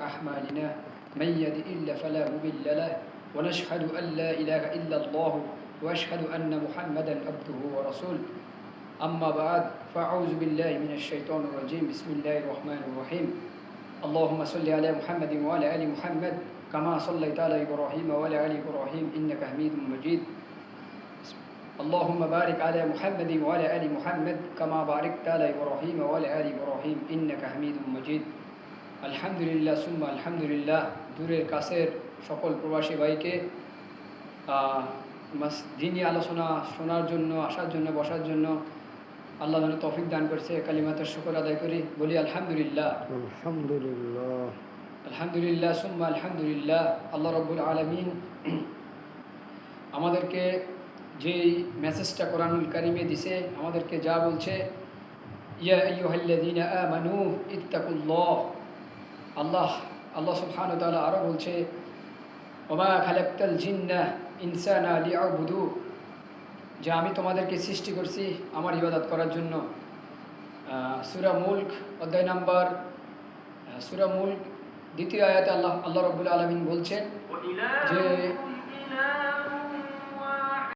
أعمالنا من يهده الله فلا مضل له ونشهد أن لا إله إلا الله وأشهد أن محمدا عبده ورسوله أما بعد فأعوذ بالله من الشيطان الرجيم بسم الله الرحمن الرحيم اللهم صل على محمد وعلى آل محمد كما صليت على إبراهيم وعلى آل إبراهيم إنك حميد مجيد اللهم بارك على محمد وعلى آل محمد كما باركت على إبراهيم وعلى آل إبراهيم إنك حميد مجيد আলহামদুলিল্লাহ সুম্মা আলহামদুলিল্লাহ। দূরের কাছের সকল প্রবাসী ভাইকে দিনী আলোচনা শোনার জন্য, আসার জন্য, বসার জন্য আল্লাহ যেন তৌফিক দান করছে। কালিমাতের শুকর আদায় করি, বলি আলহামদুলিল্লাহ। আলহামদুলিল্লাহ আলহামদুলিল্লাহ সুম্মা আলহামদুলিল্লাহ। আল্লাহ রব্বুল আলামিন আমাদেরকে যেই মেসেজটা কোরআনুল কারিমে দিছে, আমাদেরকে যা বলছে, ইয়া আইয়ুহাল্লাযীনা আমানু ইত্তাকুল্লাহ। আল্লাহ সুবহানাহু ওয়া তাআলা আরও বলছে, ওমা খালাকতাল জিন্না ইনসানা লিয়াবুদু, যে আমি তোমাদেরকে সৃষ্টি করছি আমার ইবাদত করার জন্য। সূরা মুলক অধ্যায় নাম্বার সূরা মুলক দ্বিতীয় আয়াতে আল্লাহ রাব্বুল আলামিন বলছেন যে